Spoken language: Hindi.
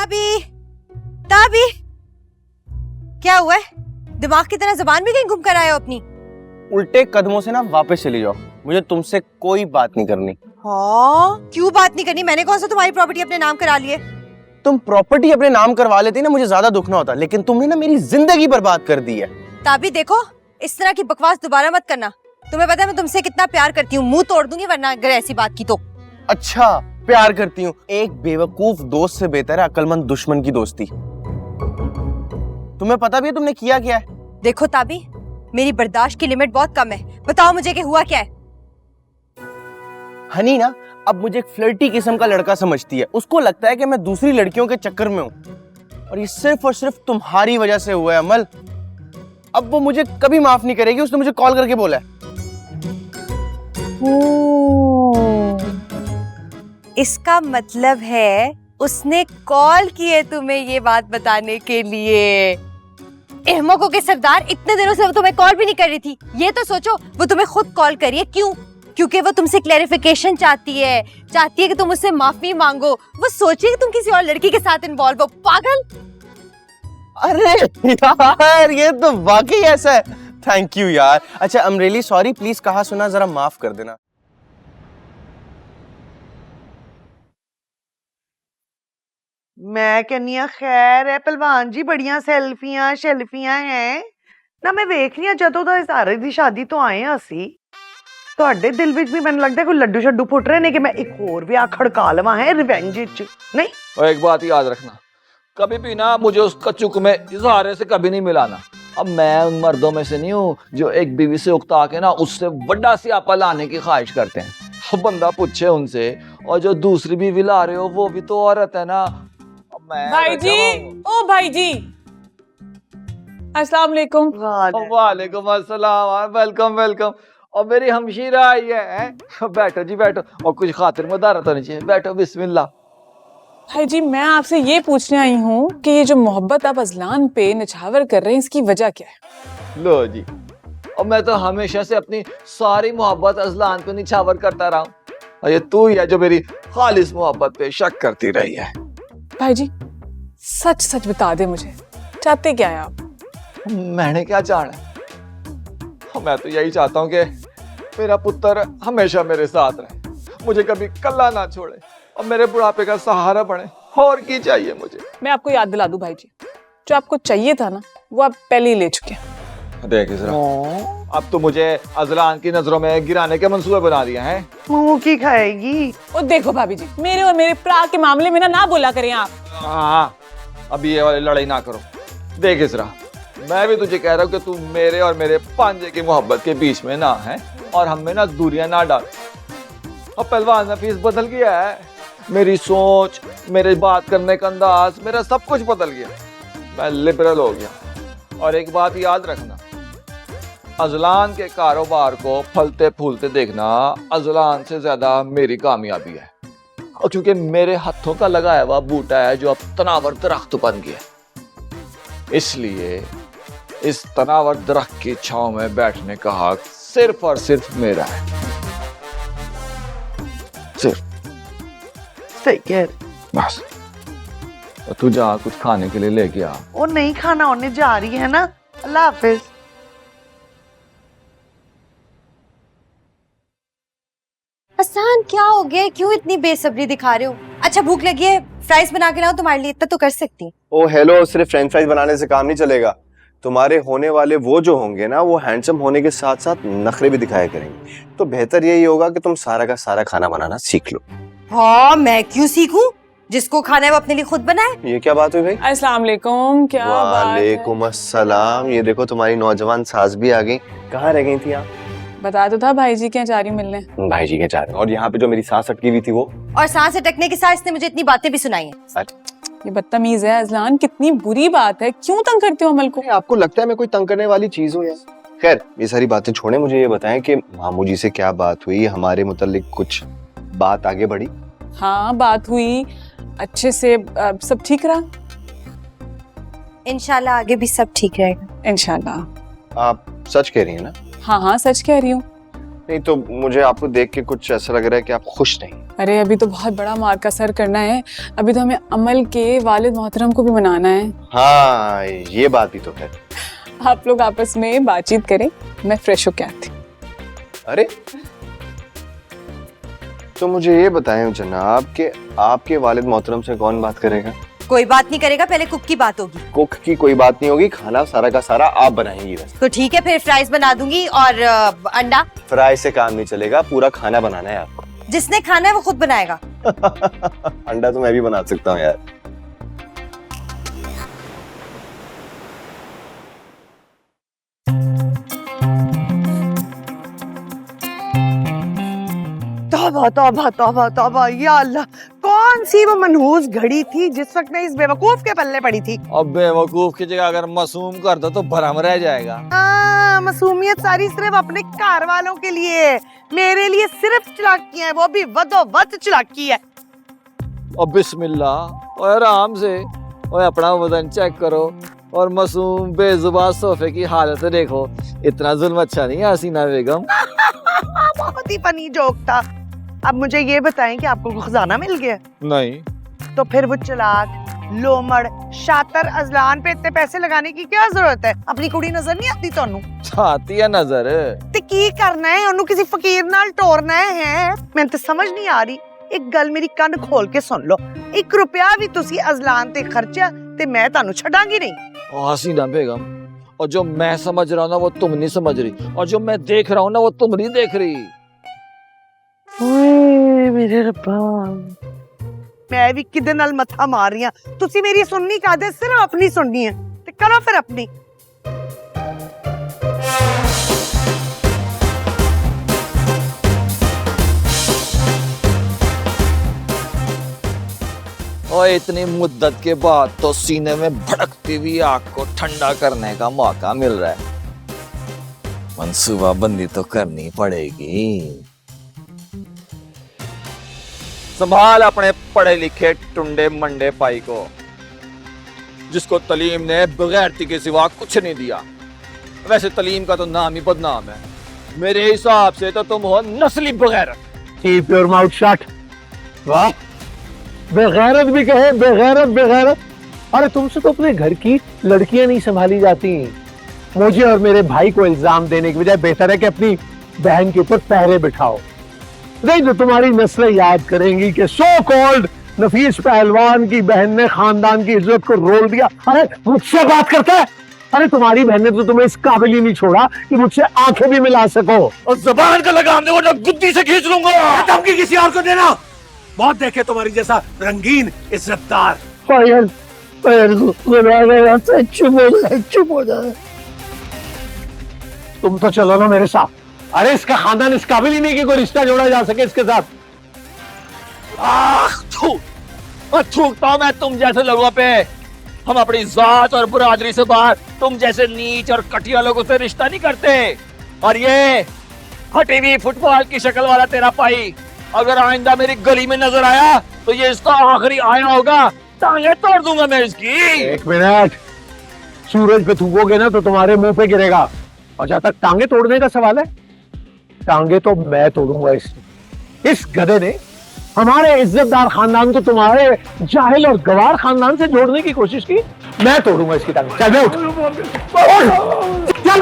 ताबी, ताबी, क्या हुआ है? दिमाग की तरह जुबान भी कहीं घूम कर आए हो अपनी? उल्टे कदमों से ना वापस चली जाओ, मुझे तुमसे कोई बात नहीं करनी। हाँ, क्यों बात नहीं करनी? मैंने कौन सा तुम्हारी प्रॉपर्टी अपने नाम करा ली है? तुम प्रॉपर्टी अपने नाम करवा लेती ना, मुझे ज्यादा दुख ना होता, लेकिन तुमने ना मेरी जिंदगी बर्बाद कर दी है। ताबी देखो, इस तरह की बकवास दोबारा मत करना। तुम्हें पता है मैं तुमसे कितना प्यार करती हूँ, मुंह तोड़ दूंगी वरना अगर ऐसी बात की तो। अच्छा, प्यार करती हूँ। एक बेवकूफ दोस्त से बेहतर है अक्लमंद दुश्मन की दोस्ती। तुम्हें पता भी है तुमने किया क्या है? देखो ताबी, मेरी बर्दाश्त की लिमिट बहुत कम है। बताओ मुझे कि हुआ क्या है? हनी ना अब मुझे एक फ्लर्टी किस्म का लड़का समझती है। उसको लगता है कि मैं दूसरी लड़कियों के चक्कर में हूँ, और ये सिर्फ और सिर्फ तुम्हारी वजह से हुआ है अमल। अब वो मुझे कभी माफ नहीं करेगी। उसने मुझे कॉल करके बोला है। इसका मतलब है उसने कॉल की है तुम्हें ये बात बताने के लिए। अहमकों के सरदार, इतने दिनों से वो तुम्हें कॉल भी नहीं कर रही थी। ये तो सोचो, वो तुम्हें खुद कॉल करी है। क्यों? क्योंकि वो तुमसे क्लैरिफिकेशन चाहती है कि तुम उससे माफी मांगो। वो सोचे कि तुम किसी और लड़की के साथ इन्वॉल्व हो। पागल! अरे यार, ये तो वाकई ऐसा है। थैंक यू यार। अच्छा, I am really sorry. Please कहा सुना जरा माफ कर देना। मैं कहनी खैर है पहलवान जी, बड़ियां सेल्फियां शेल्फियां हैं ना। मैं वेख रही ਜਦੋਂ ਦਾ इज़हारे ਦੀ शादी तो आए हैं ਅਸੀਂ, ਤੁਹਾਡੇ दिल ਵਿੱਚ भी ਮੈਨੂੰ लगता है कोई लड्डू शड्डू फुट रहे ने कि मैं एक और ब्याह खड़का लवा है रिवेंज विच। नहीं, और एक बात याद रखना, कभी भी ना मुझे उस कचुक में इज़हारे से कभी नहीं मिलाना। अब मैं उन मर्दों में से नहीं हूँ जो एक बीवी से उकता के ना उससे बड़ा सियापा लाने की ख्वाहिश करते हैं। अब बंदा पूछे उनसे, और जो दूसरी बीवी ला रहे हो वो भी तो औरत है ना। भाई जी, ओ भाई जी, अस्सलाम वालेकुम। वालेकुम अस्सलाम, वेलकम वेलकम। और मेरी हमशीरा आई है। बैठो जी बैठो, और कुछ खातिर मुदारत होनी चाहिए। बैठो, बिस्मिल्लाह। भाई जी, मैं आपसे ये पूछने आई हूँ कि ये जो मोहब्बत आप अजलान पे निछावर कर रहे हैं, इसकी वजह क्या है? लो जी, और मैं तो हमेशा से अपनी सारी मोहब्बत अजलान पे निछावर करता रहा हूँ, और ये तू ही है जो मेरी खालिस मोहब्बत पे शक करती रही है। भाई जी, सच सच बता दे मुझे, चाहते क्या है आप? मैंने क्या चाहना है? मैं तो यही चाहता हूँ कि मेरा पुत्र हमेशा मेरे साथ रहे, मुझे कभी कल्ला ना छोड़े, और मेरे बुढ़ापे का सहारा बने। और की चाहिए मुझे? मैं आपको याद दिला दूं भाई जी, जो आपको चाहिए था ना वो आप पहले ही ले चुके हैं। देख जरा, अब तो मुझे अजलान की नजरों में गिराने के मंसूबे बना दिया है। मुंह की खाएगी। और देखो भाभी जी, मेरे और मेरे प्रा के मामले में ना बोला करें आप। हाँ, अभी ये वाली लड़ाई ना करो। देख इसरा, मैं भी तुझे कह रहा हूँ कि तू मेरे और मेरे पांजे की मोहब्बत के बीच में ना है, और हमें ना दूरियां ना डाल। अब पहलवान नफीस बदल गया है, मेरी सोच, मेरे बात करने का अंदाज, मेरा सब कुछ बदल गया। मैं लिबरल हो गया। और एक बात याद रखना, अजलान के कारोबार को फलते फूलते देखना अजलान से ज्यादा मेरी कामयाबी है। और क्योंकि मेरे हाथों का लगाया हुआ बूटा है जो अब तनावर दरख्त बन गया, इसलिए इस तनावर दरख्त की छांव में बैठने का हक सिर्फ और सिर्फ मेरा है। सिर्फ। सही कह रहे। बस, और तू जा कुछ खाने के लिए लेके आ। वो नहीं खाना, उन्हें जा रही है ना। अल्लाह हाफिज। हसन, क्या हो गया? क्यों इतनी बेसब्री दिखा रहे हो? अच्छा, भूख लगी है, फ्राइज बना के लाओ तुम्हारे लिए। इतना तो कर सकती। ओ हेलो, सिर्फ फ्रेंच फ्राइज बनाने से काम नहीं चलेगा। तुम्हारे होने वाले वो जो होंगे ना, वो हैंडसम होने के साथ साथ नखरे भी दिखाया करेंगे। तो बेहतर यही होगा कि तुम सारा का सारा खाना बनाना सीख लो। हाँ, मैं क्यों सीखूं? जिसको खाना है वो अपने लिए खुद बनाए। ये क्या बात हुई भाई? अस्सलाम वालेकुम। क्या बात है? वालेकुम अस्सलाम। ये देखो तुम्हारी नौजवान सास भी आ गई। कहाँ रह गई थी आप? बता तो था, भाई जी क्या जा रही मिलने। भाई जी के जा रहे हैं। और यहाँ पे जो मेरी सांस अटकी हुई थी वो, और सांस अटकने के साथ इसने मुझे इतनी बातें भी सुनाई हैं। ये बदतमीज है अजलान, कितनी बुरी बात है। क्यों तंग करते हो अमल को? आपको लगता है मैं कोई तंग करने वाली चीज हूँ? खैर, ये सारी बातें छोड़े, मुझे ये बताएं कि मामू जी से क्या बात हुई, हमारे मुताल्लिक कुछ बात आगे बढ़ी? हाँ, बात हुई अच्छे से, सब ठीक रहा। इंशाल्लाह आगे भी सब ठीक रहेगा। इंशाल्लाह। आप सच कह रही हैं ना? हाँ हाँ, सच कह रही हूँ। नहीं तो मुझे आपको देख के कुछ ऐसा लग रहा है कि आप खुश नहीं। अरे अभी तो बहुत बड़ा मार्का सर करना है, अभी तो हमें अमल के वालिद मोहतरम को भी मनाना है। हाँ ये बात भी तो है। आप लोग आपस में बातचीत करें, मैं फ्रेश होके आती हूँ। अरे तो मुझे ये बताएं जनाब कि आपके वालिद मोहतरम से कौन बात करेगा? कोई बात नहीं करेगा, पहले कुक की बात होगी। कुक की कोई बात नहीं होगी, खाना सारा का सारा आप बनाएंगी बस। तो ठीक है, फिर फ्राइज बना दूंगी और अंडा। फ्राई से काम नहीं चलेगा, पूरा खाना बनाना है आपको। जिसने खाना है वो खुद बनाएगा। अंडा तो मैं भी बना सकता हूँ यार। तौबा तौबा तौबा तौबा, या अल्लाह, कौन सी वो मनहूस घड़ी थी जिस वक्त मैं इस बेवकूफ के पल्ले पड़ी थी। अब बेवकूफ की जगह अगर मासूम कर दो तो भरम रह जाएगा। मासूमियत सारी सिर्फ अपने घर वालों के लिए है, मेरे लिए सिर्फ चालाकी है, वो भी वदोवद चालाकी है। अब बिस्मिल्लाह और आराम से और अपना वजन चेक करो और मासूम बेजुबान सोफे की हालत देखो। इतना जुल्म अच्छा नहीं है हसीना बेगम। बहुत ही फनी जोक था। अब मुझे ये बताएं कि आपको खजाना मिल गया? नहीं तो फिर वो चालाक, लोमड़, शातर अजलान पे इतने पैसे लगाने की क्या जरूरत है? अपनी कुड़ी नजर नहीं आती ਤੁਹਾਨੂੰ? आती है नजर। ਤੇ ਕੀ ਕਰਨਾ ਹੈ ਉਹਨੂੰ? ਕਿਸੇ ਫਕੀਰ ਨਾਲ ਟੋਰਨਾ ਹੈ? ਮੈਨੂੰ ਤਾਂ ਸਮਝ ਨਹੀਂ ਆ ਰਹੀ। ਇੱਕ ਗੱਲ ਮੇਰੀ ਕੰਨ ਖੋਲ ਕੇ ਸੁਣ ਲਓ, 1 ਰੁਪਿਆ ਵੀ ਤੁਸੀਂ ਅਜ਼ਲਾਨ ਤੇ ਖਰਚਿਆ ਤੇ ਮੈਂ ਤੁਹਾਨੂੰ ਛੱਡਾਂਗੀ नहीं। हसीना बेगम, और जो मैं समझ रहा हूँ ना वो तुम नहीं समझ रही, और जो मैं देख रहा हूँ ना वो तुम नहीं देख रही। ਓਏ ਮੇਰੇ ਰੱਬਾ, ਮੈਂ ਵੀ ਕਿਹਦੇ ਨਾਲ ਮੱਥਾ ਮਾਰ ਰਹੀ ਹਾਂ? ਤੁਸੀਂ ਮੇਰੀ ਸੁਣਨੀ ਕਾਦੇ, ਸਿਰਫ ਆਪਣੀ ਸੁਣਨੀ ਹੈ ਤੇ ਕਰੋ ਫਿਰ ਆਪਣੀ। और इतनी मुद्दत के बाद तो सीने में भड़कती हुई आग को ठंडा करने का मौका मिल रहा है। मंसूबाबंदी तो करनी पड़ेगी। संभाल अपने पढ़े लिखे टुंडे मंडे पाई को, जिसको तलीम ने बगैरती के सिवा कुछ नहीं दिया। वैसे तलीम का तो नाम ही बदनाम है। मेरे हिसाब से तो तुम हो नस्ली बगैरत। Keep your mouth shut. वाह, बेगैरत भी कहे, बेगैरत बेगैरत। अरे तुमसे तो अपने घर की लड़कियां नहीं संभाली जाती। मुझे और मेरे भाई को इल्जाम देने की बजाय बेहतर है कि अपनी बहन के ऊपर पहरे बिठाओ। नहीं तो तुम्हारी नस्लें याद करेंगी कि सो कॉल्ड नफीस पहलवान की बहन ने खानदान की इज्जत को रोल दिया। अरे मुझसे बात करता है? अरे तुम्हारी बहन ने तो तुम्हें इस काबिल ही नहीं छोड़ा कि मुझसे आंखें भी मिला सको। और जुबान का लगाम दे वरना गुद्दी से खींच लूंगा। धमकी किसी और को देना। बहुत देखे तुम्हारी जैसा रंगीन इज्जतदार। चुप हो जाए। तुम तो चलो ना मेरे साथ। अरे इसका खानदान इस काबिल ही नहीं कि कोई रिश्ता जोड़ा जा सके इसके साथ। थूकता हूं मैं तुम जैसे लोगों पे। हम अपनी जात और बरादरी से बाहर तुम जैसे नीच और घटिया लोगों से रिश्ता नहीं करते। और ये हटी हुई फुटबॉल की शक्ल वाला तेरा भाई अगर आइंदा मेरी गली में नजर आया तो ये इसका आखिरी आया होगा। टांगे तोड़ दूंगा मैं इसकी। 1 मिनट, सूरज पे थूकोगे ना तो तुम्हारे मुंह पे गिरेगा। और जहां तक टांगे तोड़ने का सवाल है, टांगे तो मैं तोड़ूंगा। इस गधे ने हमारे इज्जतदार खानदान को तुम्हारे जाहिल और गवार खानदान से जोड़ने की कोशिश की। मैं तोड़ूंगा इसकी टांगे। चल उठ, चल।